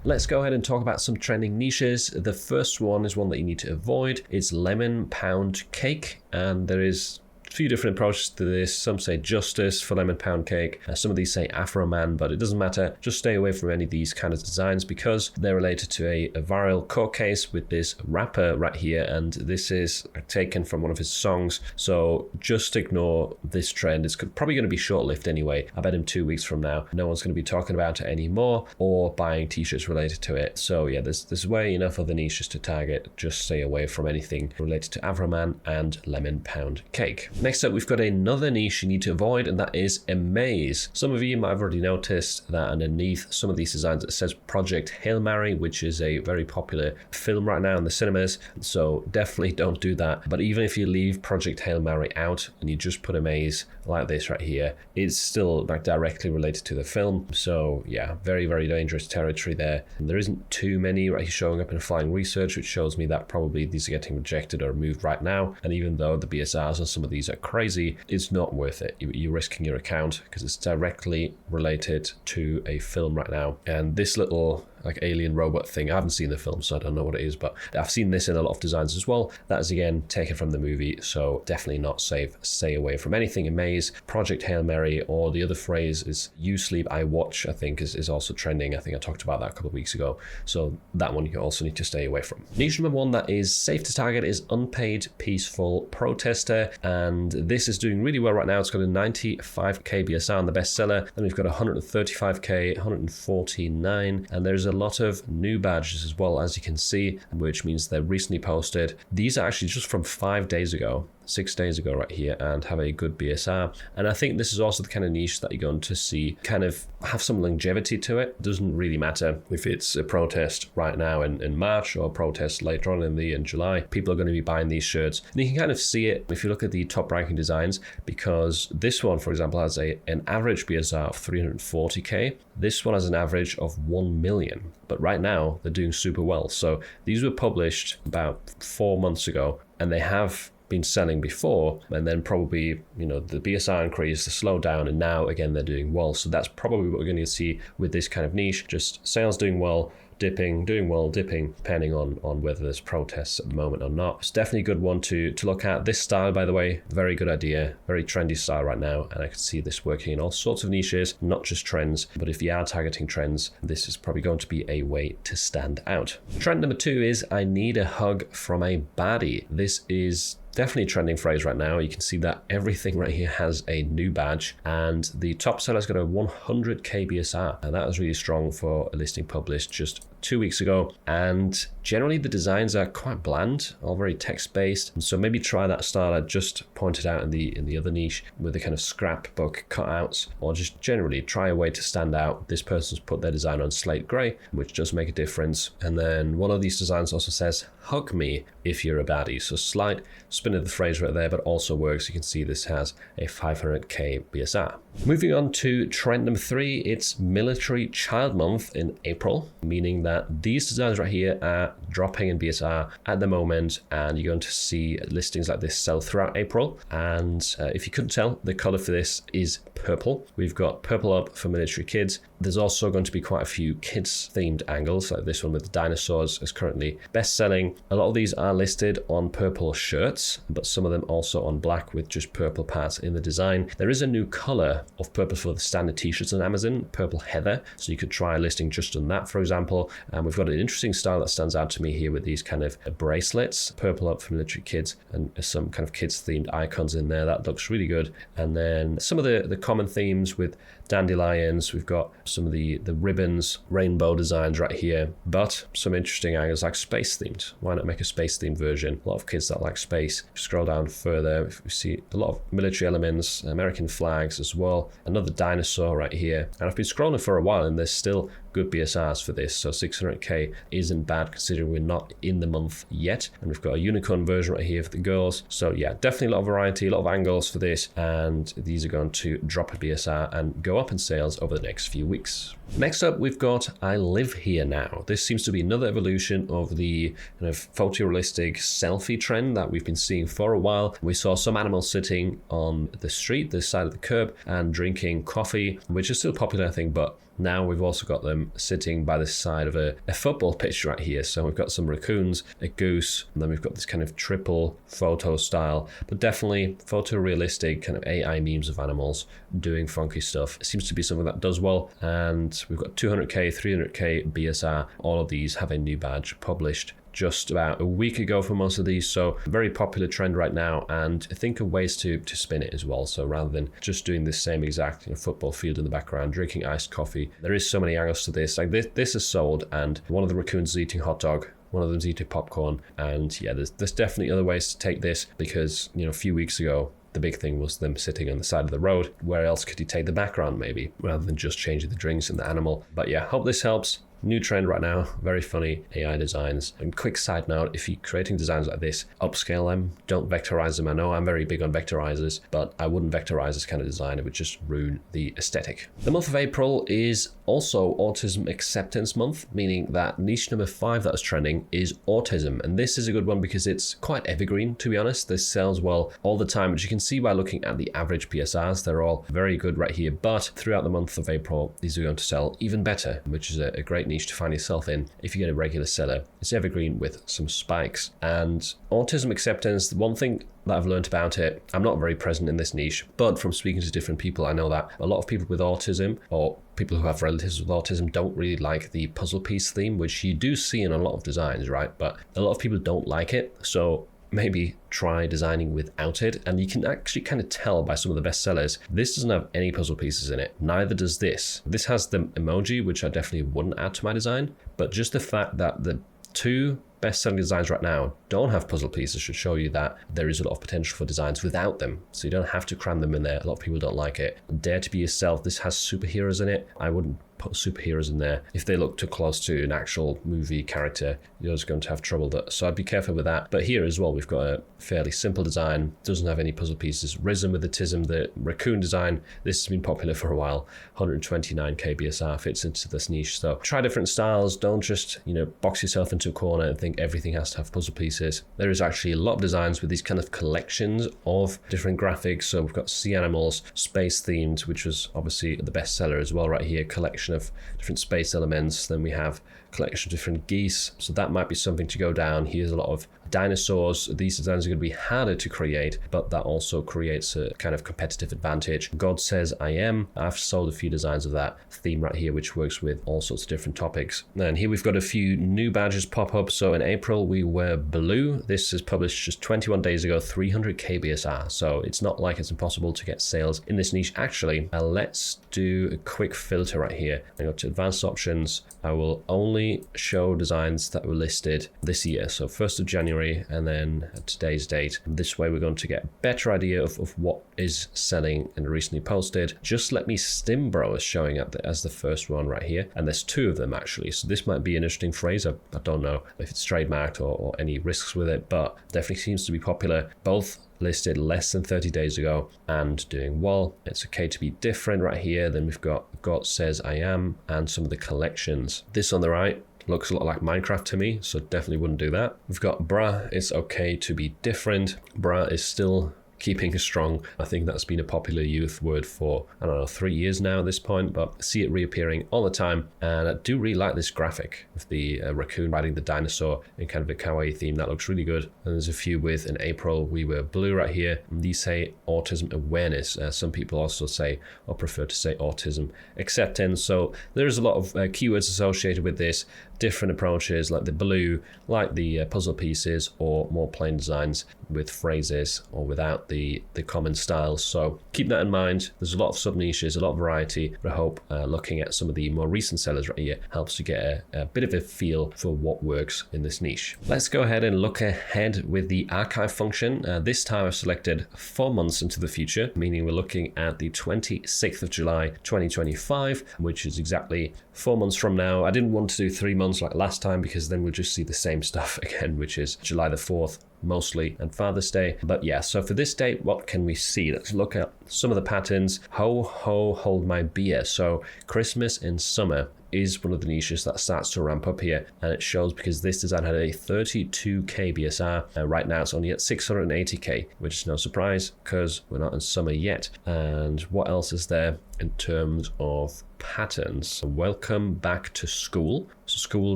Let's go ahead and talk about some trending niches. The first one is one that you need to avoid. It's lemon pound cake, and there is few different approaches to this. Some say justice for lemon pound cake. Some of these say Afro Man, but it doesn't matter. Just stay away from any of these kind of designs because they're related to a viral court case with this rapper right here, and this is taken from one of his songs. So just ignore this trend. It's probably going to be short-lived anyway. I bet in 2 weeks from now, no one's going to be talking about it anymore or buying t-shirts related to it. So yeah, there's way enough other niches to target. Just stay away from anything related to Afro Man and lemon pound cake. Next up, we've got another niche you need to avoid, and that is a maze. Some of you might have already noticed that underneath some of these designs it says Project Hail Mary, which is a very popular film right now in the cinemas. So definitely don't do that. But even if you leave Project Hail Mary out and you just put a maze like this right here, it's still like directly related to the film. So yeah, very, very dangerous territory there. And there isn't too many right here showing up in Flying Research, which shows me that probably these are getting rejected or removed right now. And even though the BSRs on some of these are crazy, it's not worth it. You're risking your account because it's directly related to a film right now. And this little like alien robot thing, I haven't seen the film, so I don't know what it is, but I've seen this in a lot of designs as well. That is again taken from the movie, so definitely not safe. Stay away from anything in maze. Project Hail Mary, or the other phrase is "You Sleep, I Watch," I think is also trending. I think I talked about that a couple of weeks ago, so that one you also need to stay away from. Niche number one that is safe to target is unpaid peaceful protester, and this is doing really well right now. It's got a 95k BSR on the bestseller, and we've got 135k, 149, and there's a lot of new badges as well, as you can see, which means they're recently posted. These are actually just from 5 days ago, 6 days ago right here, and have a good BSR. And I think this is also the kind of niche that you're going to see kind of have some longevity to it. It doesn't really matter if it's a protest right now in March or a protest later on in July. People are going to be buying these shirts, and you can kind of see it if you look at the top ranking designs, because this one, for example, has an average BSR of 340k. This one has an average of 1 million, but right now they're doing super well. So these were published about 4 months ago, and they have been selling before, and then probably, you know, the BSR increase, the slowdown, and now again they're doing well. So that's probably what we're going to see with this kind of niche, just sales doing well, dipping, doing well, dipping, depending on whether there's protests at the moment or not. It's definitely a good one to look at. This style, by the way, very good idea, very trendy style right now, and I can see this working in all sorts of niches, not just trends, but if you are targeting trends, this is probably going to be a way to stand out. Trend number two is I need a hug from a baddie. This is definitely a trending phrase right now. You can see that everything right here has a new badge, and the top seller's got a 100k BSR, and that was really strong for a listing published just 2 weeks ago. And generally the designs are quite bland, all very text-based, and so maybe try that style I just pointed out in the other niche with the kind of scrapbook cutouts, or just generally try a way to stand out. This person's put their design on slate gray, which does make a difference. And then one of these designs also says hug me if you're a baddie, so slight spin of the phrase right there, but also works. You can see this has a 500k BSR. Moving on to trend number three, it's Military Child Month in April, meaning that these designs right here are dropping in BSR at the moment, and you're going to see listings like this sell throughout April. And if you couldn't tell, the color for this is purple. We've got purple up for military kids. There's also going to be quite a few kids themed angles, like this one with the dinosaurs is currently best selling. A lot of these are listed on purple shirts, but some of them also on black with just purple parts in the design. There is a new color of purple for the standard t-shirts on Amazon, purple heather, so you could try a listing just on that, for example. And we've got an interesting style that stands out to me here with these kind of bracelets, purple up for military kids, and some kind of kids themed icons in there. That looks really good. And then some of the common themes with dandelions, we've got some of the ribbons, rainbow designs right here, but some interesting angles like space themed. Why not make a space themed version? A lot of kids that like space. Scroll down further, we see a lot of military elements, American flags as well, another dinosaur right here. And I've been scrolling for a while and there's still good BSRs for this, so 600k isn't bad considering we're not in the month yet. And we've got a unicorn version right here for the girls. So yeah, definitely a lot of variety, a lot of angles for this, and these are going to drop a BSR and go up in sales over the next few weeks. Next up, we've got I Live Here Now. This seems to be another evolution of the kind of photorealistic selfie trend that we've been seeing for a while. We saw some animals sitting on the street, this side of the curb, and drinking coffee, which is still popular, I think, but now we've also got them sitting by the side of a football pitch right here. So we've got some raccoons, a goose, and then we've got this kind of triple photo style, but definitely photorealistic kind of AI memes of animals doing funky stuff. It seems to be something that does well. And we've got 200K, 300K BSR. All of these have a new badge published just about a week ago for most of these, so very popular trend right now, and think of ways to spin it as well. So rather than just doing the same exact football field in the background, drinking iced coffee, there is so many angles to this. Like this is sold, and one of the raccoons is eating hot dog, one of them's eating popcorn, and yeah, there's definitely other ways to take this, because a few weeks ago the big thing was them sitting on the side of the road. Where else could you take the background, maybe, rather than just changing the drinks and the animal? But yeah, hope this helps. New trend right now, very funny AI designs. And quick side note, if you're creating designs like this, upscale them, don't vectorize them. I know I'm very big on vectorizers, but I wouldn't vectorize this kind of design. It would just ruin the aesthetic. The month of April is also Autism Acceptance Month, meaning that niche number 5 that is trending is autism. And this is a good one because it's quite evergreen, to be honest. This sells well all the time, which you can see by looking at the average PSRs. They're all very good right here, but throughout the month of April, these are going to sell even better, which is a great niche to find yourself in if you get a regular seller. It's evergreen with some spikes. And autism acceptance, the one thing that I've learned about it, I'm not very present in this niche, but from speaking to different people, I know that a lot of people with autism, or people who have relatives with autism, don't really like the puzzle piece theme, which you do see in a lot of designs, right? But a lot of people don't like it, so maybe try designing without it. And you can actually kind of tell by some of the best sellers, this doesn't have any puzzle pieces in it. Neither does this. This has the emoji, which I definitely wouldn't add to my design, but just the fact that the two best-selling designs right now don't have puzzle pieces should show you that there is a lot of potential for designs without them. So you don't have to cram them in there. A lot of people don't like it. Dare to be yourself. This has superheroes in it. I wouldn't put superheroes in there. If they look too close to an actual movie character, you're just going to have trouble. So I'd be careful with that. But here as well, we've got a fairly simple design. Doesn't have any puzzle pieces. Risen with the tism, the raccoon design. This has been popular for a while. 129K BSR fits into this niche. So try different styles. Don't just, box yourself into a corner and think everything has to have puzzle pieces. There is actually a lot of designs with these kind of collections of different graphics. So we've got sea animals, space themed, which was obviously the best seller as well right here. Collection of different space elements. Then we have collection of different geese, so that might be something to go down. Here's a lot of dinosaurs. These designs are going to be harder to create, but that also creates a kind of competitive advantage. God Says I Am. I've sold a few designs of that theme right here, which works with all sorts of different topics. And here we've got a few new badges pop up. So in April we were blue. This is published just 21 days ago, 300K BSR. So it's not like it's impossible to get sales in this niche. Actually, let's do a quick filter right here. I go to advanced options. I will only show designs that were listed this year, so 1st of January, and then today's date. This way we're going to get a better idea of what is selling and recently posted. Just Let Me Stimbro is showing up as the first one right here, and there's 2 of them actually, so this might be an interesting phrase. I don't know if it's trademarked or any risks with it, but definitely seems to be popular. Both listed less than 30 days ago and doing well. It's okay to be different right here. Then we've got God Says I Am and some of the collections. This on the right looks a lot like Minecraft to me, so definitely wouldn't do that. We've got Bruh, It's Okay to Be Different. Bruh is still keeping strong. I think that's been a popular youth word for, 3 years now at this point, but see it reappearing all the time. And I do really like this graphic of the raccoon riding the dinosaur in kind of a kawaii theme. That looks really good. And there's a few with in April we were blue right here. And these say autism awareness. Some people also say or prefer to say autism acceptance. So there's a lot of keywords associated with this, different approaches like the blue, like the puzzle pieces, or more plain designs with phrases or without the common styles. So keep that in mind. There's a lot of sub niches, a lot of variety, but I hope looking at some of the more recent sellers right here helps to get a bit of a feel for what works in this niche. Let's go ahead and look ahead with the archive function. This time I've selected 4 months into the future, meaning we're looking at the 26th of July 2025, which is exactly 4 months from now. I didn't want to do 3 months like last time because then we'll just see the same stuff again, which is July the 4th mostly and Father's Day. But yeah, so for this date, what can we see? Let's look at some of the patterns. Ho ho hold my beer. So Christmas in summer is one of the niches that starts to ramp up here, and it shows because this design had a 32k BSR. Right now it's only at 680k, which is no surprise because we're not in summer yet. And what else is there in terms of patterns? Welcome back to school. So school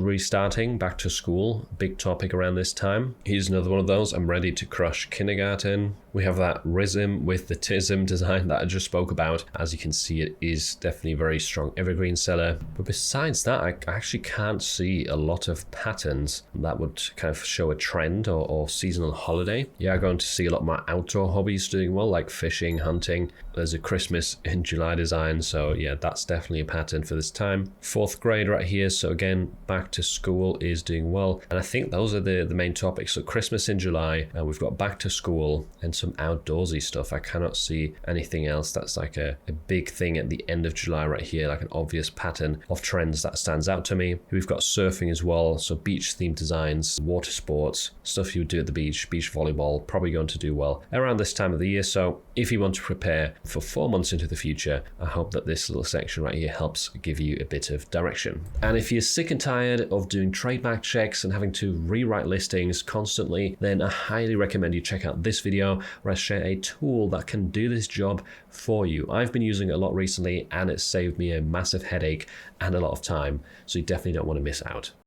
restarting, back to school, big topic around this time. Here's another one of those. I'm ready to crush kindergarten. We have that RISM with the TISM design that I just spoke about. As you can see, it is definitely a very strong evergreen seller. But besides that, I actually can't see a lot of patterns that would kind of show a trend or seasonal holiday. Yeah, I'm going to see a lot more outdoor hobbies doing well, like fishing, hunting. There's a Christmas in July design. So yeah, that's definitely a pattern for this time. 4th grade right here. So again, back to school is doing well. And I think those are the main topics. So Christmas in July, and we've got back to school and some outdoorsy stuff. I cannot see anything else that's like a big thing at the end of July right here, like an obvious pattern of trends that stands out to me. We've got surfing as well. So beach themed designs, water sports, stuff you would do at the beach volleyball, probably going to do well around this time of the year. So if you want to prepare for 4 months into the future, I hope that this little section right here helps give you a bit of direction. And if you're sick and tired of doing trademark checks and having to rewrite listings constantly, then I highly recommend you check out this video where I share a tool that can do this job for you. I've been using it a lot recently and it's saved me a massive headache and a lot of time, so you definitely don't want to miss out.